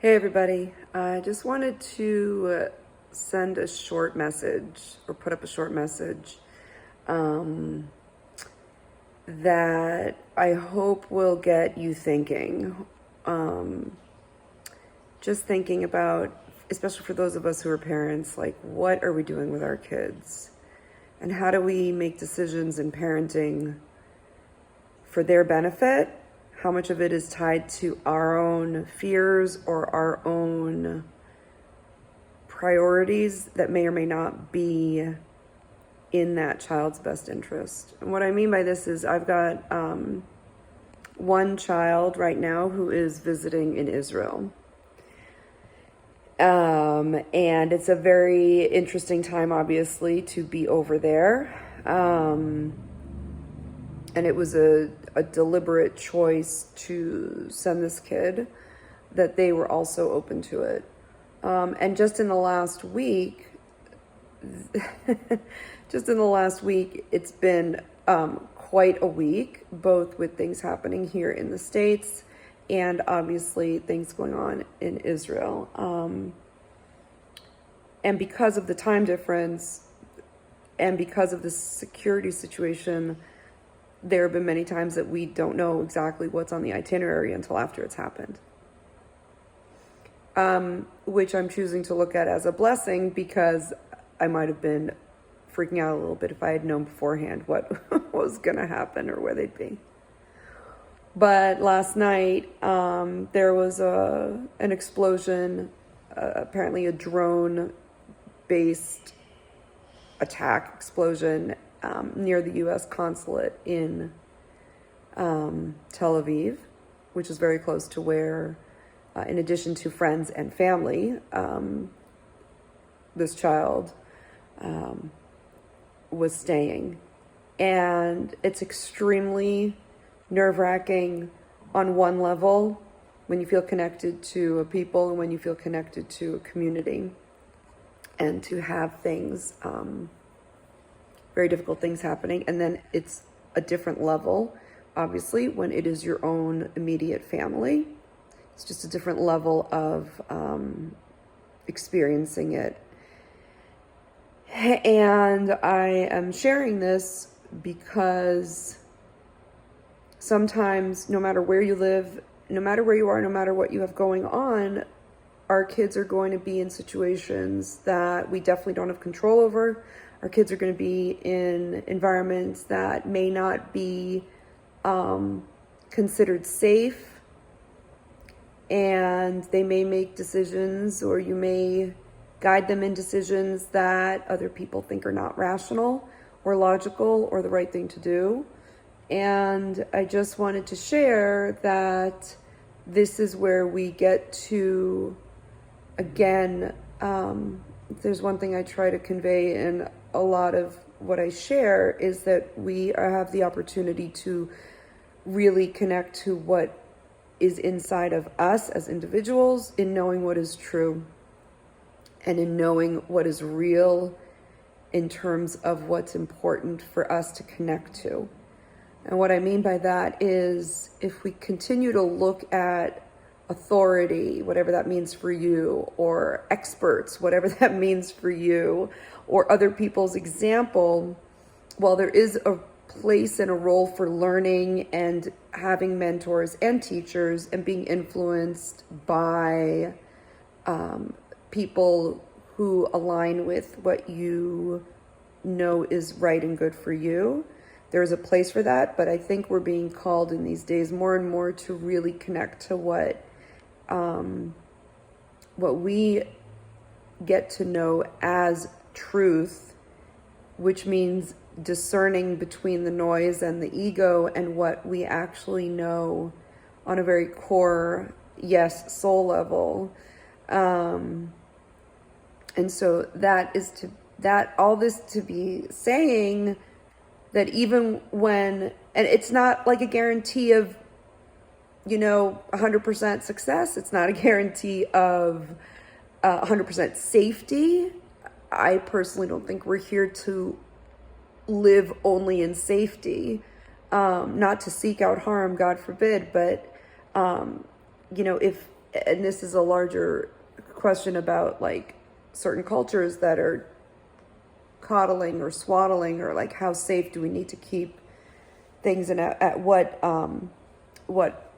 Hey everybody, I just wanted to send a short message or put up a short message that I hope will get you thinking. Just thinking about, especially for those of us who are parents, like what are we doing with our kids? And how do we make decisions in parenting for their benefit? How much of it is tied to our own fears or our own priorities that may or may not be in that child's best interest? And what I mean by this is I've got one child right now who is visiting in Israel. And it's a very interesting time, obviously, to be over there. And it was a deliberate choice to send this kid, that they were also open to it. And just in the last week, it's been quite a week, both with things happening here in the States and obviously things going on in Israel. And because of the time difference and because of the security situation, there have been many times that we don't know exactly what's on the itinerary until after it's happened. Which I'm choosing to look at as a blessing, because I might have been freaking out a little bit if I had known beforehand what was going to happen or where they'd be. But last night, there was an explosion, apparently a drone-based explosion near the U.S. consulate in Tel Aviv, which is very close to where, in addition to friends and family, this child was staying. And it's extremely nerve-wracking on one level, when you feel connected to a people and when you feel connected to a community, and to have things, very difficult things happening. And then it's a different level, obviously, when it is your own immediate family. It's just a different level of experiencing it. And I am sharing this because sometimes, no matter where you live, no matter where you are, no matter what you have going on, our kids are going to be in situations that we definitely don't have control over. Our kids are going to be in environments that may not be considered safe, and they may make decisions, or you may guide them in decisions that other people think are not rational or logical or the right thing to do. And I just wanted to share that this is where we get to, again, there's one thing I try to convey in a lot of what I share, is that we have the opportunity to really connect to what is inside of us as individuals, in knowing what is true and in knowing what is real in terms of what's important for us to connect to. And what I mean by that is, if we continue to look at authority, whatever that means for you, or experts, whatever that means for you, or other people's example, while there is a place and a role for learning and having mentors and teachers and being influenced by people who align with what you know is right and good for you, there is a place for that. But I think we're being called in these days more and more to really connect to what we get to know as truth, which means discerning between the noise and the ego and what we actually know on a very core, yes, soul level. And so all this to be saying that even when, and it's not like a guarantee of 100% success. It's not a guarantee of 100% safety. I personally don't think we're here to live only in safety, not to seek out harm, God forbid. But, if and this is a larger question about like certain cultures that are coddling or swaddling, or like how safe do we need to keep things, and at what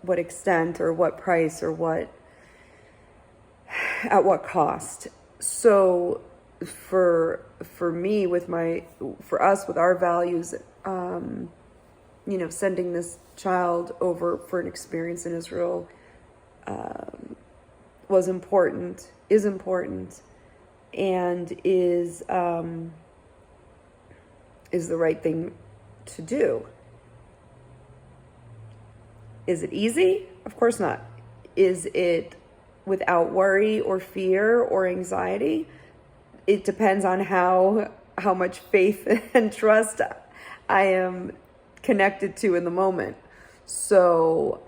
extent, or what price, or at what cost. So for me, for us with our values, sending this child over for an experience in Israel was important, is important, and is the right thing to do. Is it easy? Of course not. Is it without worry or fear or anxiety? It depends on how much faith and trust I am connected to in the moment. So,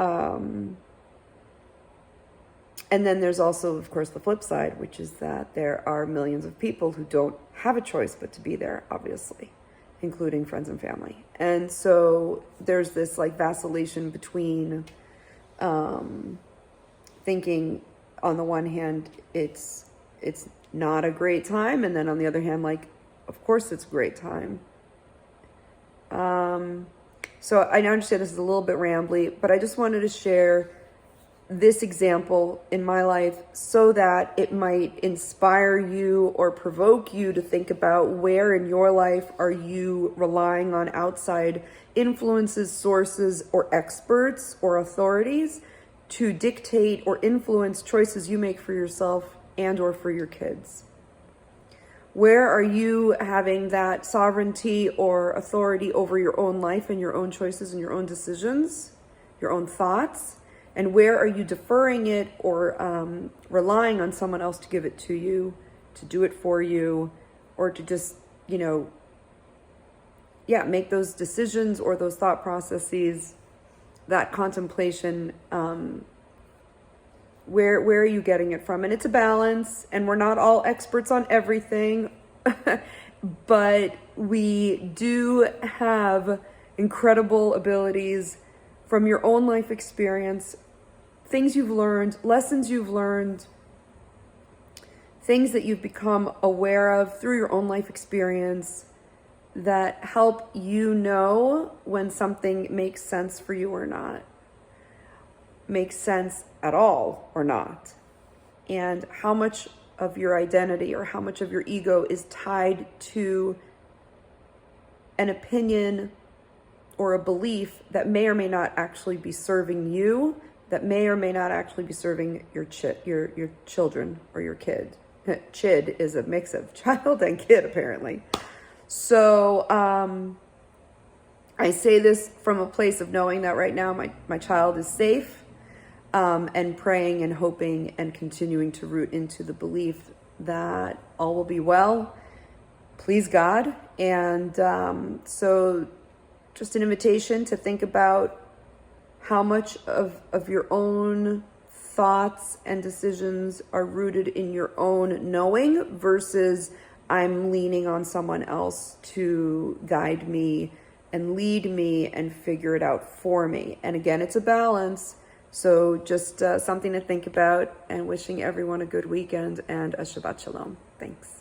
and then there's also, of course, the flip side, which is that there are millions of people who don't have a choice but to be there, obviously, including friends and family. And so there's this like vacillation between thinking on the one hand it's not a great time, and then on the other hand, like, of course it's a great time. So I understand this is a little bit rambly, but I just wanted to share this example in my life so that it might inspire you or provoke you to think about where in your life are you relying on outside influences, sources, or experts or authorities to dictate or influence choices you make for yourself and or for your kids. Where are you having that sovereignty or authority over your own life and your own choices and your own decisions, your own thoughts? And where are you deferring it or relying on someone else to give it to you, to do it for you, or to just, make those decisions or those thought processes, that contemplation, where are you getting it from? And it's a balance, and we're not all experts on everything, but we do have incredible abilities from your own life experience, things you've learned, lessons you've learned, things that you've become aware of through your own life experience that help you know when something makes sense for you or not, makes sense at all or not, and how much of your identity or how much of your ego is tied to an opinion or a belief that may or may not actually be serving you, that may or may not actually be serving your children or your kid. Chid is a mix of child and kid, apparently. So I say this from a place of knowing that right now my child is safe, and praying and hoping and continuing to root into the belief that all will be well, please God. And so just an invitation to think about how much of your own thoughts and decisions are rooted in your own knowing versus I'm leaning on someone else to guide me and lead me and figure it out for me. And again, it's a balance. So just something to think about, and wishing everyone a good weekend and a Shabbat Shalom. Thanks.